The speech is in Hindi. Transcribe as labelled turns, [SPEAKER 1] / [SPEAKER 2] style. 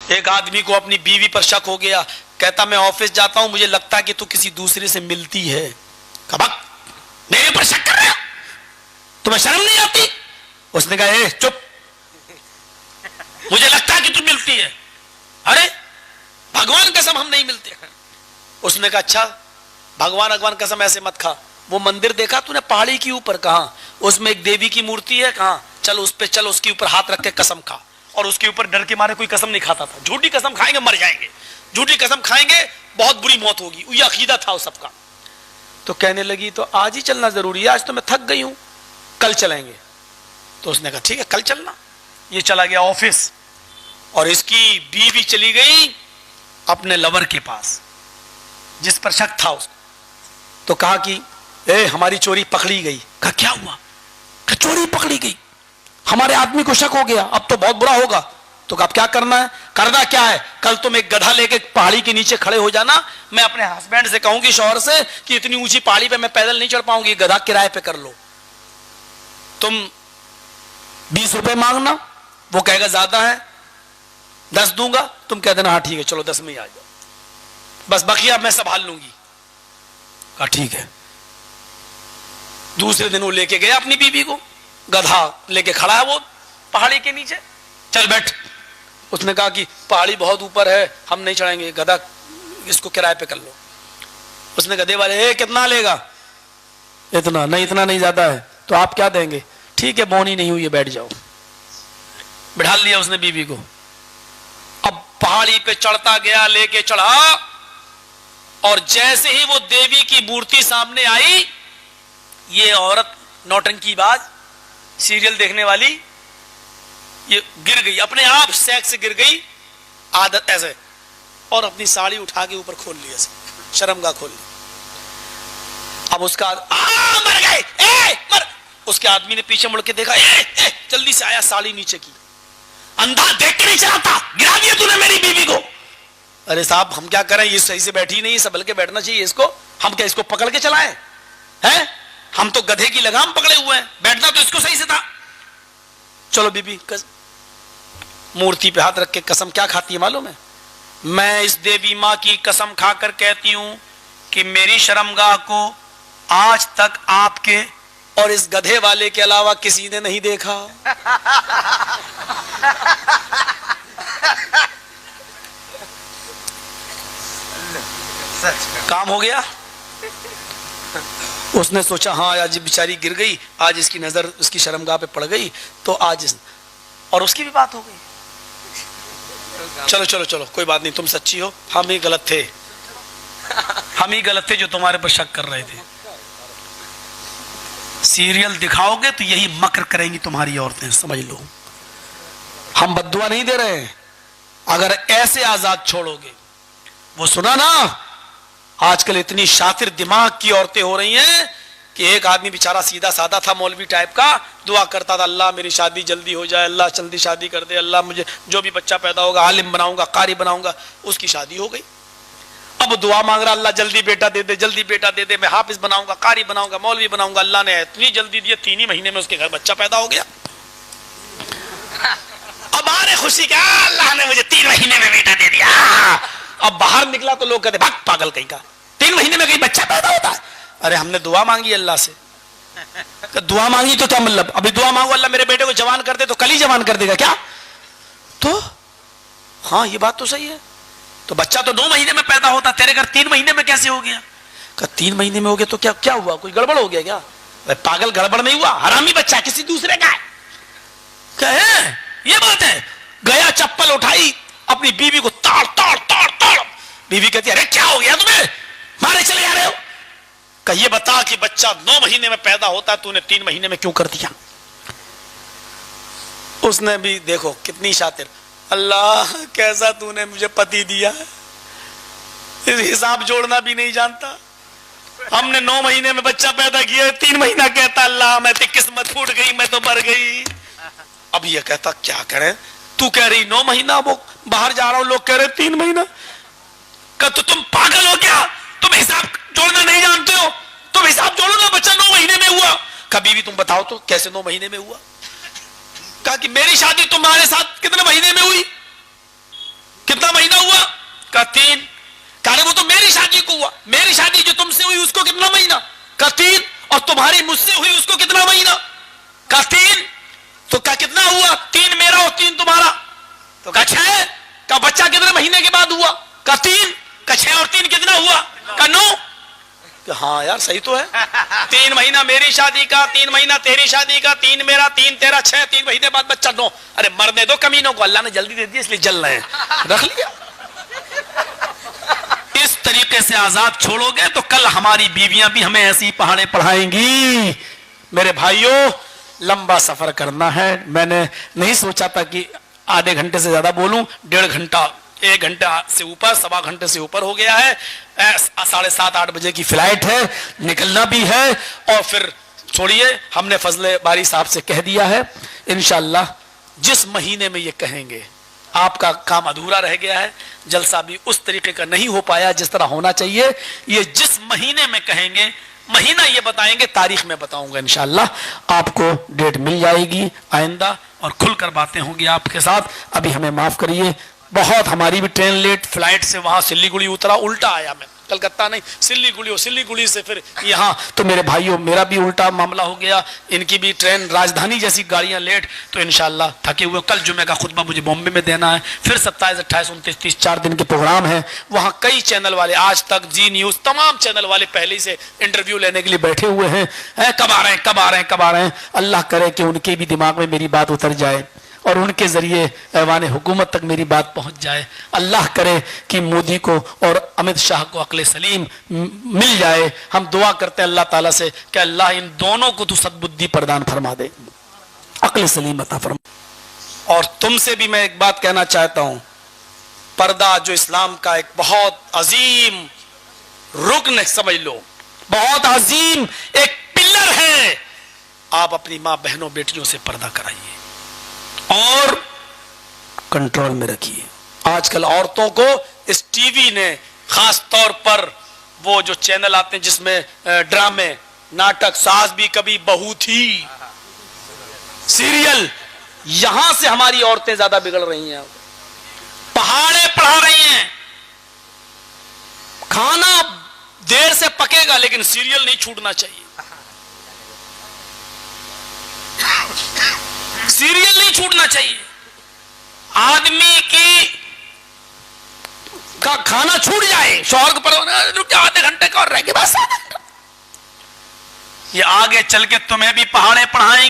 [SPEAKER 1] एक आदमी को अपनी बीवी पर शक हो गया, कहता मैं ऑफिस जाता हूं, मुझे लगता है कि तू किसी दूसरे से मिलती है। कबक, मेरे पर शक कर रहे हो, तुम्हें शर्म नहीं आती? उसने कहा ए चुप, मुझे लगता है कि तू मिलती है। अरे भगवान कसम हम नहीं मिलते। उसने कहा अच्छा, भगवान कसम ऐसे मत खा। वो मंदिर देखा तूने पहाड़ी के ऊपर? कहां? उसमें एक देवी की मूर्ति है। कहां? चल उस पे चल, उसके ऊपर हाथ रख के कसम खा। और उसके ऊपर डर के मारे कोई कसम नहीं खाता था। झूठी कसम खाएंगे मर जाएंगे, झूठी कसम खाएंगे बहुत बुरी मौत होगी, ये अकीदा था उस सबका। तो कहने लगी तो आज ही चलना जरूरी है, आज तो मैं थक गई हूं, कल चलेंगे। तो उसने कहा ठीक है कल चलना। ये चला गया ऑफिस और इसकी बीवी चली गई अपने लवर के पास जिस पर शक था उसको। तो कहा कि ए हमारी चोरी पकड़ी गई। कहा क्या हुआ? कहा चोरी पकड़ी गई, हमारे आदमी को शक हो गया, अब तो बहुत बुरा होगा। तो अब क्या करना है? करना क्या है, कल तुम एक गधा लेके पहाड़ी के नीचे खड़े हो जाना, मैं अपने हस्बैंड से कहूंगी शौहर से कि इतनी ऊंची पहाड़ी पे मैं पैदल नहीं चढ़ पाऊंगी, गधा किराए पे कर लो, तुम 20 रुपए मांगना, वो कहेगा ज्यादा है 10 दूंगा, तुम कह देना हाँ ठीक है चलो 10 में ही आ जाओ, बस बकिया मैं संभाल लूंगी। कहा ठीक है। दूसरे दिन वो लेके गया अपनी बीवी को, गधा लेके खड़ा है वो पहाड़ी के नीचे, चल बैठ। उसने कहा कि पहाड़ी बहुत ऊपर है, हम नहीं चढ़ेंगे, गधा इसको किराए पे कर लो। उसने गधे वाले कितना लेगा? इतना नहीं, इतना नहीं ज्यादा है। तो आप क्या देंगे? ठीक है बोनी नहीं हुई है बैठ जाओ। बिठा लिया उसने बीवी को। अब पहाड़ी पे चढ़ता गया, लेके चढ़ा, और जैसे ही वो देवी की मूर्ति सामने आई, ये औरत नौटंकीबाज सीरियल देखने वाली, ये गिर गई, अपने आप सैक से गिर गई, आदत ऐसे, और अपनी साड़ी उठा के ऊपर खोल ली, ऐसे शर्मगाह खोल ली। अब उसका मर गए, मर। उसके आदमी ने पीछे मुड़ के देखा, जल्दी से आया, साड़ी नीचे की, अंधा देख के नहीं चलाता, गिरा दिया तूने मेरी बीवी को। अरे साहब हम क्या करें, ये सही से बैठी नहीं, संभल के बैठना चाहिए इसको, हम क्या इसको पकड़ के चलाएं हैं? हम तो गधे की लगाम पकड़े हुए हैं, बैठना तो इसको सही से था। चलो बीबी, मूर्ति पे हाथ रख के कसम क्या खाती है मालूम है? मैं इस देवी मां की कसम खाकर कहती हूं कि मेरी शर्मगाह को आज तक आपके और इस गधे वाले के अलावा किसी ने नहीं देखा। काम हो गया। उसने सोचा हाँ आज बेचारी गिर गई, आज इसकी नजर उसकी शर्मगाह पे पड़ गई, तो आज और उसकी भी बात हो गई। चलो चलो चलो कोई बात नहीं, तुम सच्ची हो, हम ही गलत थे, हम ही गलत थे जो तुम्हारे पर शक कर रहे थे। सीरियल दिखाओगे तो यही मक्र करेंगी तुम्हारी औरतें, समझ लो। हम बद्दुआ नहीं दे रहे हैं, अगर ऐसे आजाद छोड़ोगे। वो सुना ना, आजकल इतनी शातिर दिमाग की औरतें हो रही हैं कि एक आदमी बेचारा सीधा साधा था, मौलवी टाइप का, दुआ करता था अल्लाह मेरी शादी जल्दी हो जाए, अल्लाह जल्दी शादी कर दे, अल्लाह मुझे जो भी बच्चा पैदा होगा आलिम बनाऊंगा, कारी बनाऊंगा। उसकी शादी हो गई, अब दुआ मांग रहा अल्लाह जल्दी बेटा दे दे, जल्दी बेटा दे दे, मैं हाफिज बनाऊंगा, कारी बनाऊंगा, मौलवी बनाऊंगा। अल्लाह ने इतनी जल्दी दिया, 3 ही महीने में उसके घर बच्चा पैदा हो गया। अब आ रहे खुशी क्या, अल्लाह ने मुझे 3 महीने में बेटा दे दिया। अब बाहर निकला तो लोग कहते भाग पागल कहीं का, 3 महीने में कहीं बच्चा पैदा होता है? अरे हमने दुआ मांगी अल्लाह से। दुआ मांगी तो क्या मतलब, अभी दुआ मांगो अल्लाह मेरे बेटे को जवान कर दे, तो कल ही जवान कर देगा क्या? तो हाँ ये बात तो सही है, तो बच्चा तो 2 महीने में पैदा होता, तेरे घर 3 महीने में कैसे हो गया? 3 महीने में हो गया तो क्या क्या हुआ, कोई गड़बड़ हो गया क्या? पागल, गड़बड़ नहीं हुआ, हरामी बच्चा किसी दूसरे का है। कहे ये बात है, गया चप्पल उठाई, अपनी बीवी को ताड़ ताड़ ताड़ ताड़। बीवी कहती है अरे क्या हो गया तुम्हें, मारे चले जा रहे हो? ये बता कि बच्चा 9 महीने में पैदा होता है, तूने 3 महीने में क्यों कर दिया? उसने भी देखो कितनी शातिर, अल्लाह कैसा तूने मुझे पति दिया है, हिसाब जोड़ना भी नहीं जानता। हमने 9 महीने में बच्चा पैदा किया, 3 महीना कहता अल्लाह मैं तेरी किस्मत फूट गई, मैं तो मर गई। अब ये कहता क्या करें, तू कह रही 9 महीना, वो बाहर जा रहा हूं लोग कह रहे 3 महीना। तो तुम पागल हो क्या, तुम हिसाब जोड़ना नहीं जानते हो? तुम हिसाब जोड़ो ना, बच्चा 9 महीने में हुआ। कभी भी तुम बताओ तो कैसे 9 महीने में हुआ? कहा कि मेरी शादी तुम्हारे साथ कितने महीने में हुई? का 3। कहा वो तो मेरी शादी को हुआ, मेरी शादी जो तुमसे हुई उसको कितना महीना? का 3। और तुम्हारी मुझसे हुई उसको कितना महीना? का 3। तो का कितना हुआ? 3 मेरा और 3 तुम्हारा, तो का 6। का बच्चा कितने महीने के बाद हुआ? का 3। का 6 और 3 कितना हुआ? का 9। हाँ यार सही तो है। 3 महीना मेरी शादी का, 3 महीना तेरी शादी का, 3 मेरा 3 तेरा 6, 3 महीने बाद बच्चा 9। अरे मरने दो कमीनों को, अल्लाह ने जल्दी दे दी इसलिए जल रहे हैं, रख लिया। इस तरीके से आजाद छोड़ोगे तो कल हमारी बीवियां भी हमें ऐसी पहाड़े पढ़ाएंगी। मेरे भाइयों, लंबा सफर करना है। मैंने नहीं सोचा था कि आधे घंटे से ज्यादा बोलूं। 1.5 घंटा, 1 घंटा से ऊपर, 1.25 घंटे से ऊपर हो गया है। 7:30-8 बजे की फ्लाइट है, निकलना भी है। और फिर छोड़िए, हमने फजले बारी साहब से कह दिया है, इंशाअल्लाह जिस महीने में ये कहेंगे, आपका काम अधूरा रह गया है, जलसा भी उस तरीके का नहीं हो पाया जिस तरह होना चाहिए। ये जिस महीने में कहेंगे, महीना ये बताएंगे, तारीख में बताऊंगा इंशाअल्लाह। आपको डेट मिल जाएगी आइंदा और खुलकर बातें होंगी आपके साथ। अभी हमें माफ करिए, बहुत हमारी भी ट्रेन लेट, फ्लाइट से वहां सिल्लीगुड़ी उतरा, उल्टा आया मैं, कलकत्ता नहीं सिल्लीगुड़ी, और सिल्लीगुड़ी से फिर यहाँ। तो मेरे भाइयों, मेरा भी उल्टा मामला हो गया, इनकी भी ट्रेन राजधानी जैसी गाड़ियां लेट। तो इंशाल्लाह थके हुए, कल जुमे का खुतबा मुझे बॉम्बे में देना है, फिर 27, 28, 29, 30 4 दिन के प्रोग्राम है। वहां कई चैनल वाले, आज तक, जी न्यूज, तमाम चैनल वाले पहले ही से इंटरव्यू लेने के लिए बैठे हुए हैं। कब आ रहे हैं, कब आ रहे हैं, कब आ रहे हैं। अल्लाह करे कि उनके भी दिमाग में मेरी बात उतर जाए और उनके जरिए ऐवान हुकूमत तक मेरी बात पहुंच जाए। अल्लाह करे कि मोदी को और अमित शाह को अक्ल सलीम मिल जाए। हम दुआ करते हैं अल्लाह ताला से कि अल्लाह इन दोनों को तू सद्बुद्धि प्रदान फरमा दे, अक्ल सलीम अता फरमा। और तुमसे भी मैं एक बात कहना चाहता हूं, पर्दा जो इस्लाम का एक बहुत अजीम रुकन समझ लो, बहुत अजीम एक पिलर है, आप अपनी मां बहनों बेटियों से पर्दा कराइए और कंट्रोल में रखिए। आजकल औरतों को इस टीवी ने, खास तौर पर वो जो चैनल आते हैं जिसमें ड्रामे, नाटक, सास भी कभी बहू थी, सीरियल, यहां से हमारी औरतें ज्यादा बिगड़ रही हैं, पहाड़े पढ़ा रही हैं। खाना देर से पकेगा लेकिन सीरियल नहीं छूटना चाहिए, सीरियल नहीं छूटना चाहिए। आदमी की का खाना छूट जाए, शौहर को पड़ो आधे घंटे का और रह गए बस, ये आगे चल के तुम्हें भी पहाड़े पढ़ाएंगे।